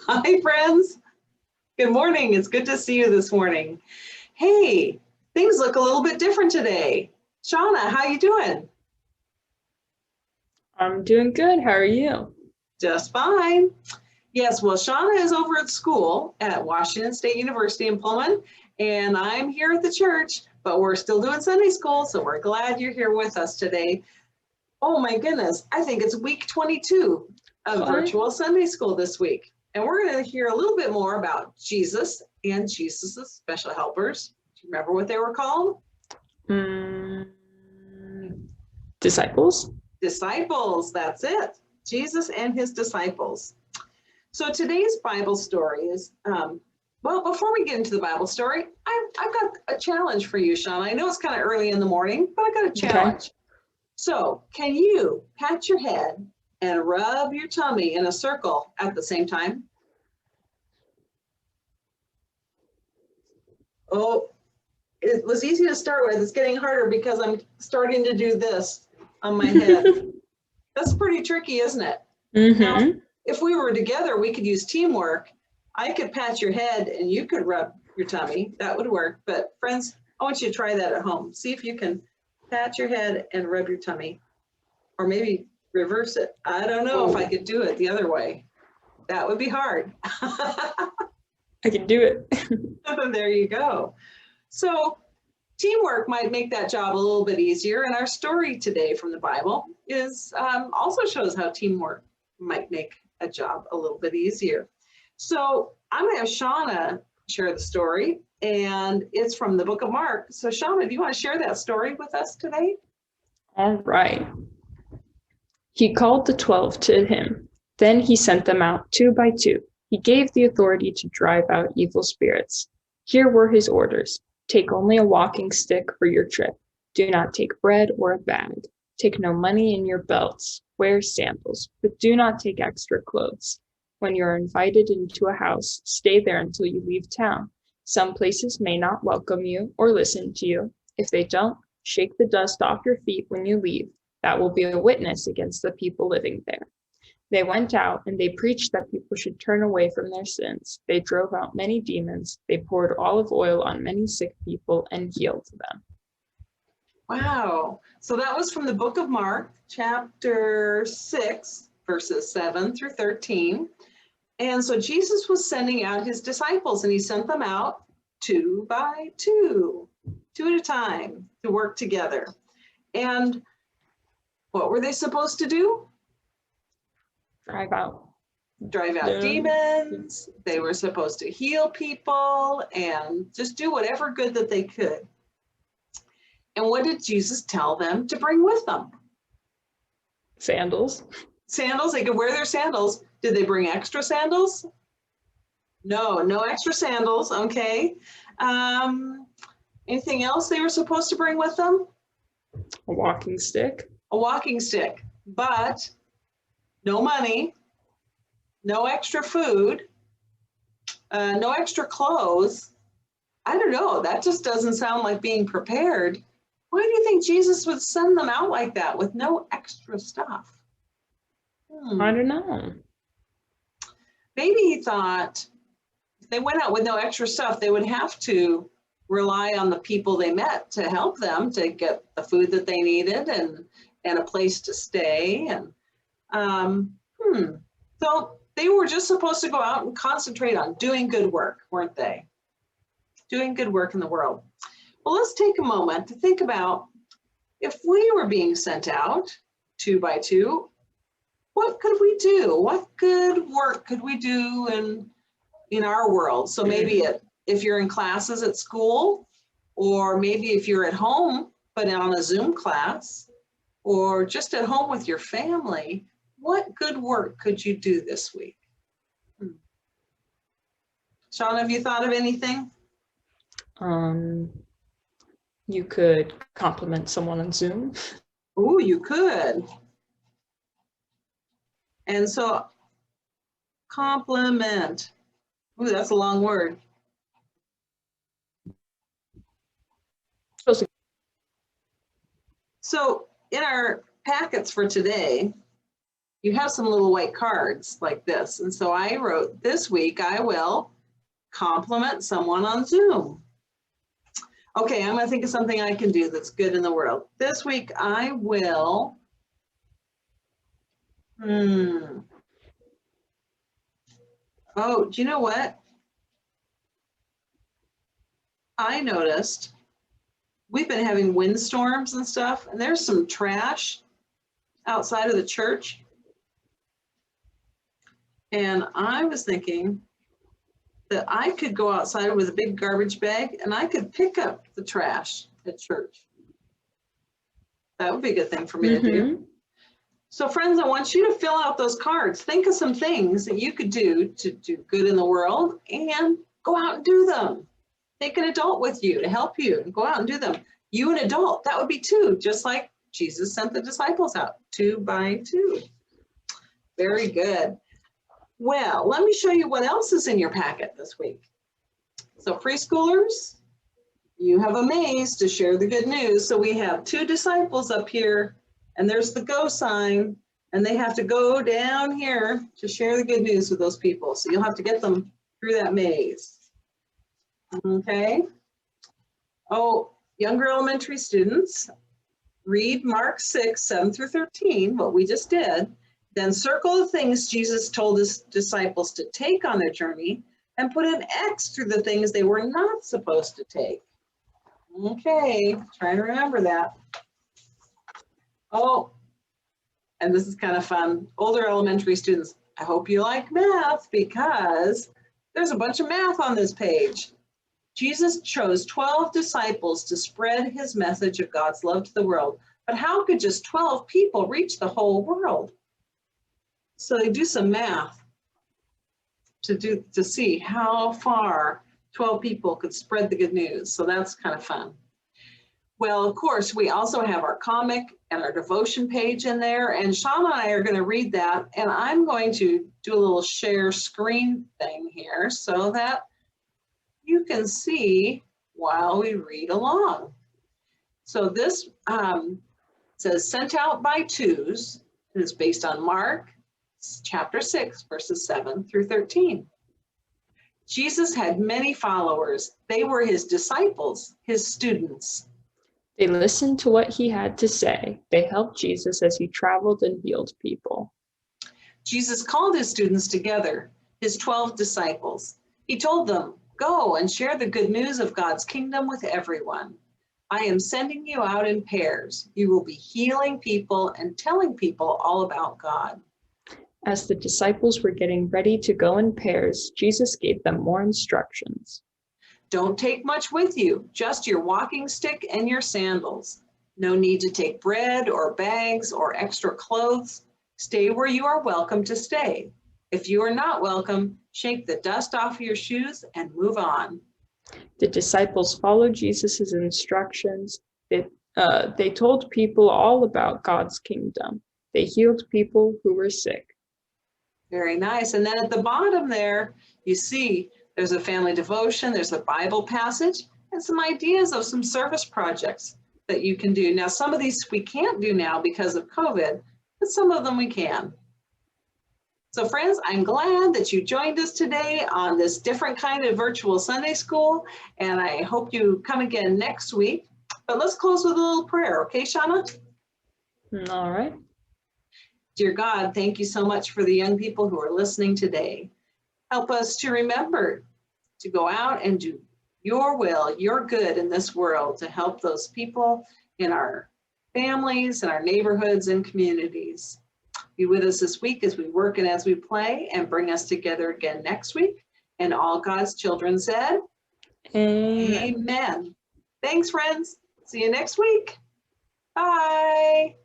Hi, friends. Good morning. It's good to see you this morning. Hey, things look a little bit different today. Shauna, how you doing? I'm doing good. How are you? Just fine. Yes, well, Shauna is over at school at Washington State University in Pullman, and I'm here at the church, but we're still doing Sunday school, so we're glad you're here with us today. Oh my goodness, I think it's week 22 of What? virtual Sunday school this week. And we're going to hear a little bit more about Jesus and Jesus's special helpers. Do you remember what they were called? Mm, disciples? Disciples, that's it. Jesus and his disciples. So today's Bible story is, well, before we get into the Bible story, I've got a challenge for you, Sean. I know it's kind of early in the morning, but I got a Okay. challenge. So can you pat your head and rub your tummy in a circle at the same time? Oh, it was easy to start with. It's getting harder because I'm starting to do this on my head. That's pretty tricky, isn't it? Now, Mm-hmm. if we were together, we could use teamwork. I could pat your head and you could rub your tummy. That would work. But friends, I want you to try that at home. See if you can pat your head and rub your tummy, or maybe reverse it. I don't know if I Oh, could do it the other way. That would be hard. I can do it. There you go. So teamwork might make that job a little bit easier. And our story today from the Bible is also shows how teamwork might make a job a little bit easier. So I'm going to have Shauna share the story, and it's from the book of Mark. So Shauna, do you want to share that story with us today? All right. He called the 12 to him. Then he sent them out two by two. He gave the authority to drive out evil spirits. Here were his orders. Take only a walking stick for your trip. Do not take bread or a bag. Take no money in your belts. Wear sandals, but do not take extra clothes. When you are invited into a house, stay there until you leave town. Some places may not welcome you or listen to you. If they don't, shake the dust off your feet when you leave. That will be a witness against the people living there. They went out and they preached that people should turn away from their sins. They drove out many demons. They poured olive oil on many sick people and healed them. Wow. So that was from the book of Mark, chapter 6, verses 7 through 13. And so Jesus was sending out his disciples, and he sent them out two by two, two at a time, to work together. And what were they supposed to do? Drive out. Drive out No. demons. They were supposed to heal people and just do whatever good that they could. And what did Jesus tell them to bring with them? Sandals. Sandals. They could wear their sandals. Did they bring extra sandals? No, no extra sandals. Okay. Anything else they were supposed to bring with them? A walking stick. A walking stick, but no money, no extra food, no extra clothes. I don't know. That just doesn't sound like being prepared. Why do you think Jesus would send them out like that with no extra stuff? I don't know. Maybe he thought if they went out with no extra stuff, they would have to rely on the people they met to help them to get the food that they needed and a place to stay. And so they were just supposed to go out and concentrate on doing good work, weren't they? Doing good work in the world. Well, let's take a moment to think about if we were being sent out two by two, what could we do? What good work could we do in our world? So maybe if you're in classes at school, or maybe if you're at home, but on a Zoom class, or just at home with your family, what good work could you do this week? Sean, have you thought of anything? Um, you could compliment someone on Zoom. Oh, you could. And so compliment. Ooh, that's a long word. Supposed to- So in our packets for today, you have some little white cards like this. And so I wrote, this week I will compliment someone on Zoom. Okay, I'm gonna think of something I can do that's good in the world. This week I will, oh, do you know what? I noticed we've been having windstorms and stuff, and there's some trash outside of the church. And I was thinking that I could go outside with a big garbage bag and I could pick up the trash at church. That would be a good thing for me to do. So friends, I want you to fill out those cards. Think of some things that you could do to do good in the world and go out and do them. Take an adult with you to help you and go out and do them. You an adult, that would be 2, just like Jesus sent the disciples out, 2 by 2. Very good. Well, let me show you what else is in your packet this week. So preschoolers, you have a maze to share the good news. So we have 2 disciples up here, and there's the go sign, and they have to go down here to share the good news with those people. So you'll have to get them through that maze. Okay. Oh, younger elementary students, read Mark 6, 7 through 13, what we just did. Then circle the things Jesus told his disciples to take on their journey and put an X through the things they were not supposed to take. Okay, trying to remember that. Oh, and this is kind of fun. Older elementary students, I hope you like math because there's a bunch of math on this page. Jesus chose 12 disciples to spread his message of God's love to the world. But how could just 12 people reach the whole world? So they do some math to see how far 12 people could spread the good news. So that's kind of fun. Well, of course, we also have our comic and our devotion page in there. And Shauna and I are going to read that. And I'm going to do a little share screen thing here so that you can see while we read along. So this says, sent out by twos. It is based on Mark chapter 6, verses 7 through 13. Jesus had many followers. They were his disciples, his students. They listened to what he had to say. They helped Jesus as he traveled and healed people. Jesus called his students together, his 12 disciples. He told them, go and share the good news of God's kingdom with everyone. I am sending you out in pairs. You will be healing people and telling people all about God. As the disciples were getting ready to go in pairs, Jesus gave them more instructions. Don't take much with you, just your walking stick and your sandals. No need to take bread or bags or extra clothes. Stay where you are welcome to stay. If you are not welcome, shake the dust off your shoes and move on. The disciples followed Jesus' instructions. They told people all about God's kingdom. They healed people who were sick. Very nice. And then at the bottom there, you see there's a family devotion, there's a Bible passage, and some ideas of some service projects that you can do. Now, some of these we can't do now because of COVID, but some of them we can. So friends, I'm glad that you joined us today on this different kind of virtual Sunday school, and I hope you come again next week. But let's close with a little prayer, okay, Shauna? All right. Dear God, thank you so much for the young people who are listening today. Help us to remember to go out and do your will, your good in this world to help those people in our families, in our neighborhoods and communities. Be with us this week as we work and as we play, and bring us together again next week. And all God's children said, Amen. Amen. Thanks, friends. See you next week. Bye.